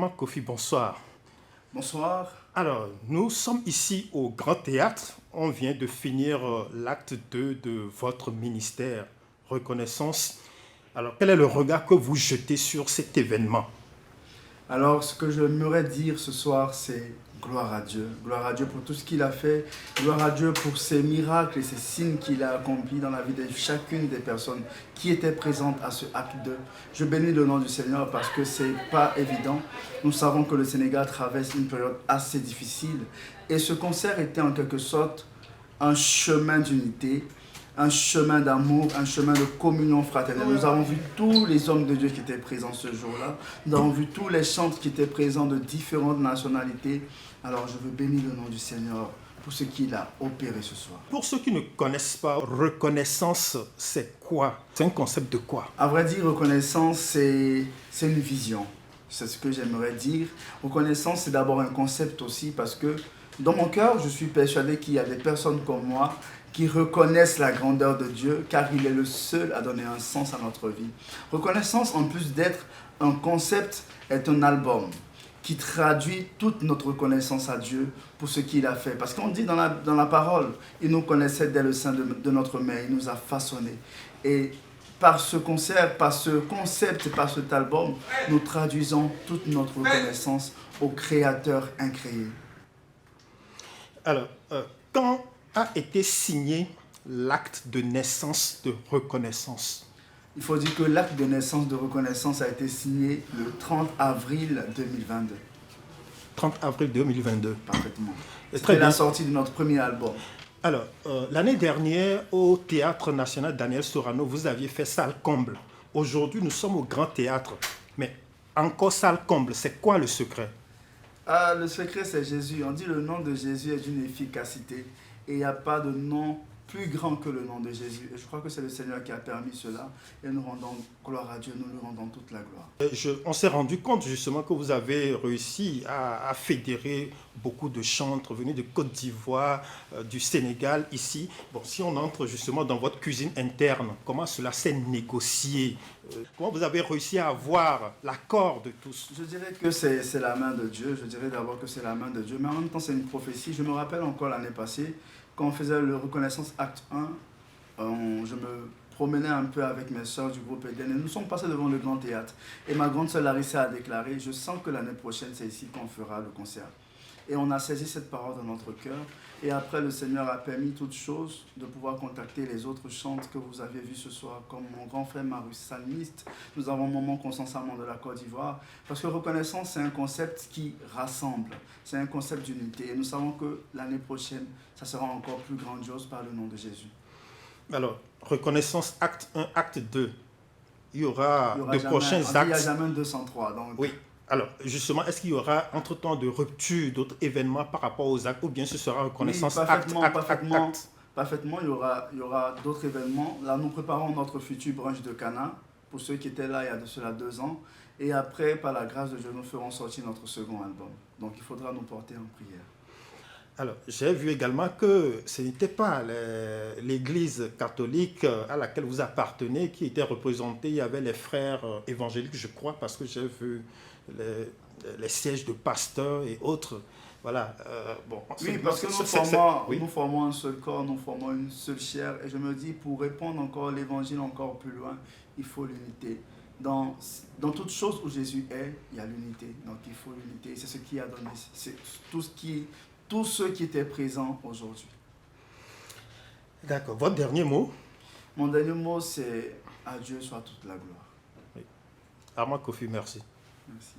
Armand Kofi, bonsoir. Bonsoir. Alors, nous sommes ici au Grand Théâtre. On vient de finir l'acte 2 de votre ministère, Reconnaissance. Alors, quel est le regard que vous jetez sur cet événement? Alors, ce que j'aimerais dire ce soir, c'est gloire à Dieu. Gloire à Dieu pour tout ce qu'il a fait. Gloire à Dieu pour ces miracles et ces signes qu'il a accomplis dans la vie de chacune des personnes qui étaient présentes à ce acte 2. Je bénis le nom du Seigneur parce que c'est pas évident. Nous savons que le Sénégal traverse une période assez difficile. Et ce concert était en quelque sorte un chemin d'unité, un chemin d'amour, un chemin de communion fraternelle. Nous avons vu tous les hommes de Dieu qui étaient présents ce jour-là. Nous avons vu tous les chantres qui étaient présents de différentes nationalités. Alors je veux bénir le nom du Seigneur pour ce qu'il a opéré ce soir. Pour ceux qui ne connaissent pas, reconnaissance, c'est quoi? C'est un concept de quoi? À vrai dire, reconnaissance, c'est une vision. C'est ce que j'aimerais dire. Reconnaissance, c'est d'abord un concept aussi parce que dans mon cœur, je suis persuadé qu'il y a des personnes comme moi qui reconnaissent la grandeur de Dieu car il est le seul à donner un sens à notre vie. Reconnaissance, en plus d'être un concept, est un album qui traduit toute notre reconnaissance à Dieu pour ce qu'il a fait. Parce qu'on dit dans la parole, il nous connaissait dès le sein de notre mère, il nous a façonnés. Et par ce concert, par ce concept, par cet album, nous traduisons toute notre reconnaissance au Créateur incréé. Alors, quand a été signé l'acte de naissance de reconnaissance? Il faut dire que l'acte de naissance de reconnaissance a été signé le 30 avril 2022. 30 avril 2022. Parfaitement. Très C'était bien. la sortie de notre premier album. Alors, l'année dernière, au Théâtre National Daniel Sorano, vous aviez fait salle comble. Aujourd'hui, nous sommes au Grand Théâtre. Mais encore salle comble, c'est quoi le secret? Le secret, c'est Jésus. On dit le nom de Jésus est d'une efficacité. Et il n'y a pas de nom plus grand que le nom de Jésus. Et je crois que c'est le Seigneur qui a permis cela. Et nous rendons gloire à Dieu, nous lui rendons toute la gloire. On s'est rendu compte justement que vous avez réussi à fédérer beaucoup de chantres venus de Côte d'Ivoire, du Sénégal, ici. Bon, si on entre justement dans votre cuisine interne, comment cela s'est négocié? Comment vous avez réussi à avoir l'accord de tous? Je dirais que c'est la main de Dieu. Je dirais d'abord que c'est la main de Dieu. Mais en même temps, c'est une prophétie. Je me rappelle encore l'année passée, quand on faisait le Reconnaissance Acte 1, je me promenais un peu avec mes soeurs du groupe Eden et nous sommes passés devant le Grand Théâtre. Et ma grande sœur Larissa a déclaré, je sens que l'année prochaine, c'est ici qu'on fera le concert. Et on a saisi cette parole dans notre cœur. Et après, le Seigneur a permis toutes choses de pouvoir contacter les autres chantres que vous avez vus ce soir, comme mon grand frère Marius, salmiste. Nous avons Maman Constant de la Côte d'Ivoire. Parce que reconnaissance, c'est un concept qui rassemble. C'est un concept d'unité. Et nous savons que l'année prochaine, ça sera encore plus grandiose par le nom de Jésus. Alors, reconnaissance acte 1, acte 2. Il y aura de prochains actes. Il y a jamais 203. Donc... Oui. Alors, justement, est-ce qu'il y aura entre-temps de rupture, d'autres événements par rapport aux actes, ou bien ce sera reconnaissance oui, acte? Parfaitement, il y aura d'autres événements. Là, nous préparons notre future branche de Cana, pour ceux qui étaient là il y a de cela 2 ans. Et après, par la grâce de Dieu, nous ferons sortir notre second album. Donc, il faudra nous porter en prière. Alors, j'ai vu également que ce n'était pas l'église catholique à laquelle vous appartenez qui était représentée. Il y avait les frères évangéliques, je crois, parce que j'ai vu les sièges de pasteurs et autres. Voilà. Oui, parce que nous formons un seul corps, nous formons une seule chair. Et je me dis, pour répondre encore l'évangile encore plus loin, il faut l'unité. Dans toute chose où Jésus est, il y a l'unité. Donc il faut l'unité. C'est ce qui a donné. C'est tous ceux qui étaient présents aujourd'hui. D'accord. Votre dernier mot? Mon dernier mot, c'est à Dieu soit toute la gloire. Oui. Armand Kofi, merci. Merci.